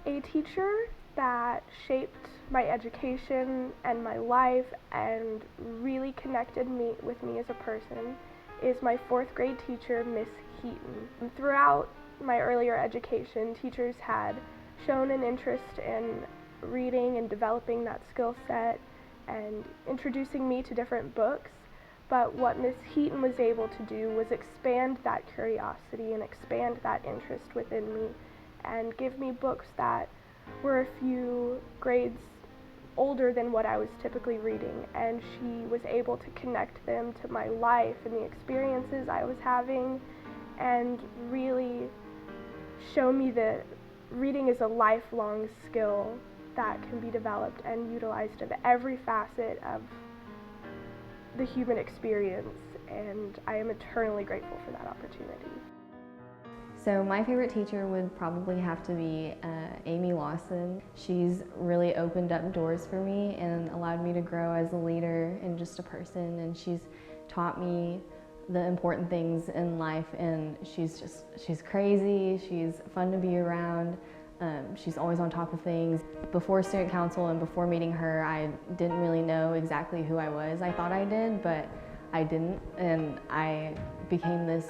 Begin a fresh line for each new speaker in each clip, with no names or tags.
A teacher that shaped my education and my life and really connected with me as a person is my 4th grade teacher, Miss Heaton. Throughout my earlier education, teachers had shown an interest in reading and developing that skill set and introducing me to different books, but what Miss Heaton was able to do was expand that curiosity and expand that interest within me and give me books that were a few grades older than what I was typically reading, and she was able to connect them to my life and the experiences I was having and really show me that reading is a lifelong skill that can be developed and utilized in every facet of the human experience, and I am eternally grateful for that opportunity.
So my favorite teacher would probably have to be Amy Lawson. She's really opened up doors for me and allowed me to grow as a leader and just a person, and she's taught me the important things in life, and she's crazy, she's fun to be around, she's always on top of things. Before student council and before meeting her, I didn't really know exactly who I was. I thought I did, but I didn't, and I became this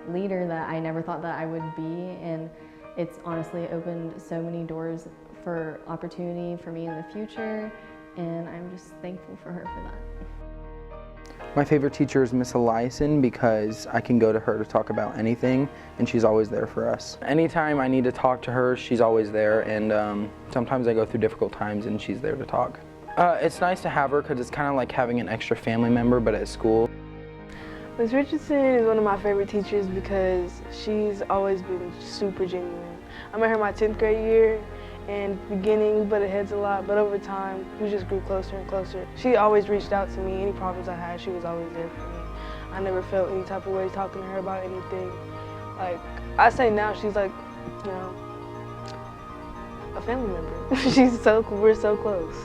leader that I never thought that I would be, and it's honestly opened so many doors for opportunity for me in the future, and I'm just thankful for her for that.
My favorite teacher is Miss Elisa because I can go to her to talk about anything, and she's always there for us. Anytime I need to talk to her, she's always there, and sometimes I go through difficult times and she's there to talk. It's nice to have her because it's kind of like having an extra family member, but at school.
Ms. Richardson is one of my favorite teachers because she's always been super genuine. I met her my 10th grade year, and beginning butted heads a lot, but over time we just grew closer and closer. She always reached out to me. Any problems I had, she was always there for me. I never felt any type of way talking to her about anything. Like, I say now, she's like, you know, a family member. We're so close.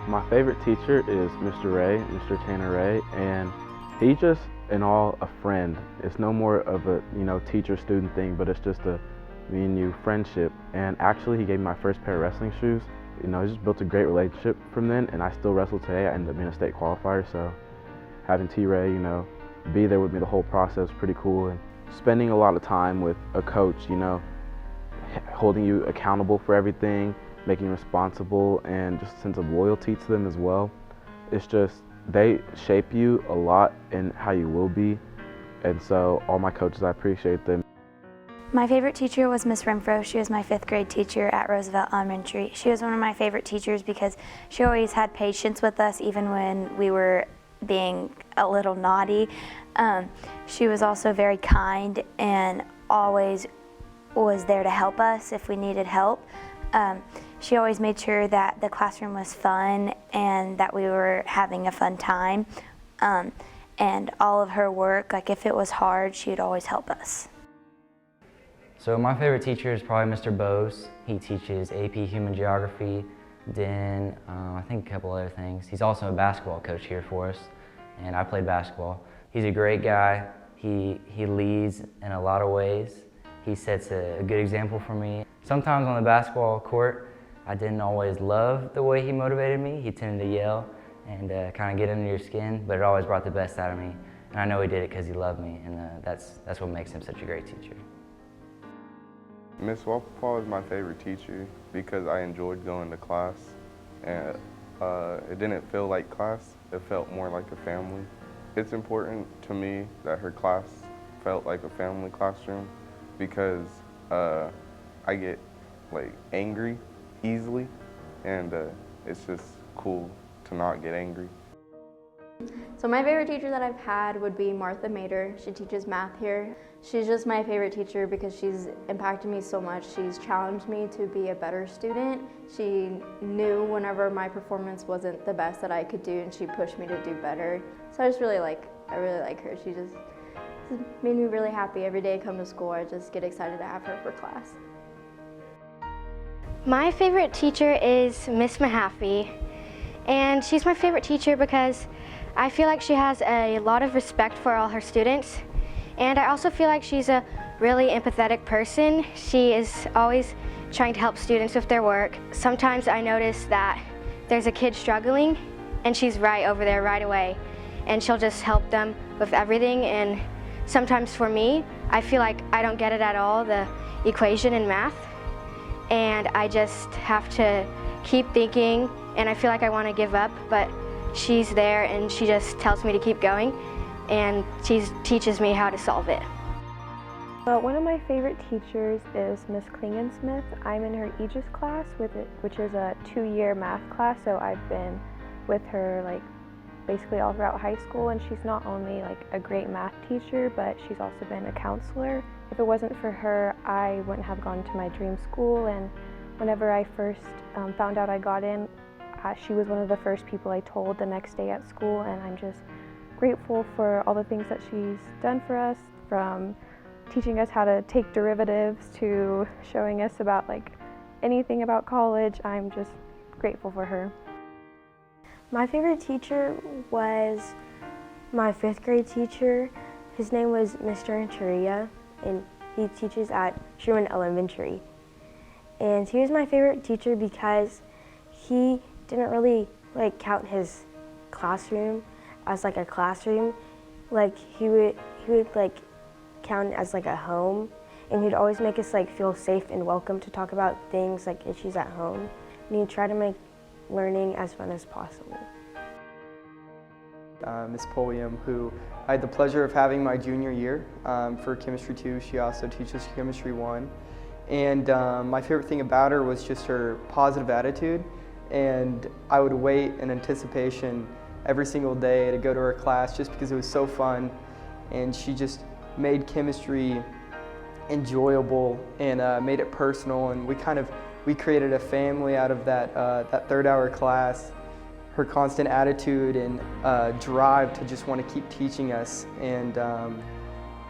My favorite teacher is Mr. Ray, Mr. Tanner Ray, and he's just, in all, a friend. It's no more of a, teacher-student thing, but it's just a me and you friendship. And actually, he gave me my first pair of wrestling shoes. He just built a great relationship from then, and I still wrestle today. I ended up being a state qualifier, so having T-Ray, be there with me the whole process was pretty cool. And spending a lot of time with a coach, holding you accountable for everything, making you responsible, and just a sense of loyalty to them as well. It's just, they shape you a lot in how you will be, and so all my coaches, I appreciate them.
My favorite teacher was Miss Renfro. She was my 5th grade teacher at Roosevelt Elementary. She was one of my favorite teachers because she always had patience with us even when we were being a little naughty. She was also very kind and always was there to help us if we needed help. She always made sure that the classroom was fun and that we were having a fun time. And all of her work, if it was hard, she would always help us.
So my favorite teacher is probably Mr. Bose. He teaches AP Human Geography, then I think a couple other things. He's also a basketball coach here for us, and I played basketball. He's a great guy. He leads in a lot of ways. He sets a good example for me. Sometimes on the basketball court, I didn't always love the way he motivated me. He tended to yell and kind of get under your skin, but it always brought the best out of me. And I know he did it because he loved me, and that's what makes him such a great teacher.
Miss Waffle is my favorite teacher because I enjoyed going to class, and it didn't feel like class, it felt more like a family. It's important to me that her class felt like a family classroom because I get angry easily, and it's just cool to not get angry.
So my favorite teacher that I've had would be Martha Mater. She teaches math here. She's just my favorite teacher because she's impacted me so much. She's challenged me to be a better student. She knew whenever my performance wasn't the best that I could do, and she pushed me to do better. So I really like her. She just made me really happy. Every day I come to school, I just get excited to have her for class.
My favorite teacher is Miss Mahaffey, and she's my favorite teacher because I feel like she has a lot of respect for all her students, And I also feel like she's a really empathetic person. She is always trying to help students with their work. Sometimes I notice that there's a kid struggling and she's right over there right away, and she'll just help them with everything. And sometimes for me, I feel like I don't get it at all, the equation in math, and I just have to keep thinking, and I feel like I want to give up, but she's there and she just tells me to keep going, and she teaches me how to solve it.
Well, one of my favorite teachers is Miss Klingensmith. I'm in her Aegis class, which is a 2-year math class, so I've been with her like basically all throughout high school, and she's not only like a great math teacher, but she's also been a counselor. If it wasn't for her, I wouldn't have gone to my dream school, and whenever I first found out I got in, she was one of the first people I told the next day at school, and I'm just grateful for all the things that she's done for us, from teaching us how to take derivatives to showing us about like anything about college. I'm just grateful for her.
My favorite teacher was my 5th grade teacher. His name was Mr. Renteria, and he teaches at Sherman Elementary. And he was my favorite teacher because he didn't really like count his classroom as like a classroom. Like he would like count it as like a home, and he'd always make us like feel safe and welcome to talk about things like issues at home. And he'd try to make learning as fun as possible.
Ms. Pulliam, who I had the pleasure of having my junior year for Chemistry 2. She also teaches Chemistry 1. And my favorite thing about her was just her positive attitude. And I would wait in anticipation every single day to go to her class just because it was so fun. And she just made chemistry enjoyable and made it personal. And we created a family out of that 3rd-hour class. Her constant attitude and drive to just want to keep teaching us, and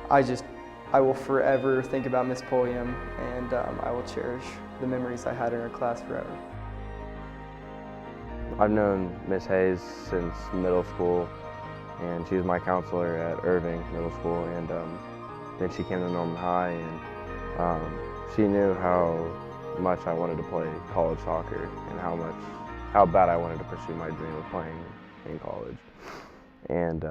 I will forever think about Miss Pulliam, and I will cherish the memories I had in her class forever.
I've known Miss Hayes since middle school, and she was my counselor at Irving Middle School, and then she came to Norman High, and she knew how much I wanted to play college soccer and how bad I wanted to pursue my dream of playing in college. And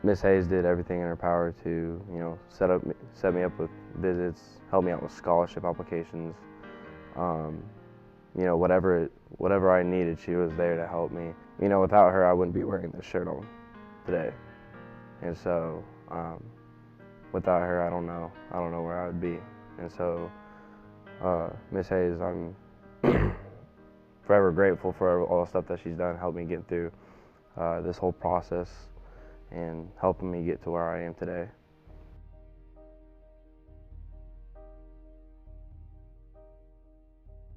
Miss Hayes did everything in her power to, set me up with visits, help me out with scholarship applications. Whatever I needed, she was there to help me. Without her, I wouldn't be wearing this shirt on today. And so, without her, I don't know where I would be. And so, Miss Hayes, I'm forever grateful for all the stuff that she's done, helped me get through this whole process and helping me get to where I am today.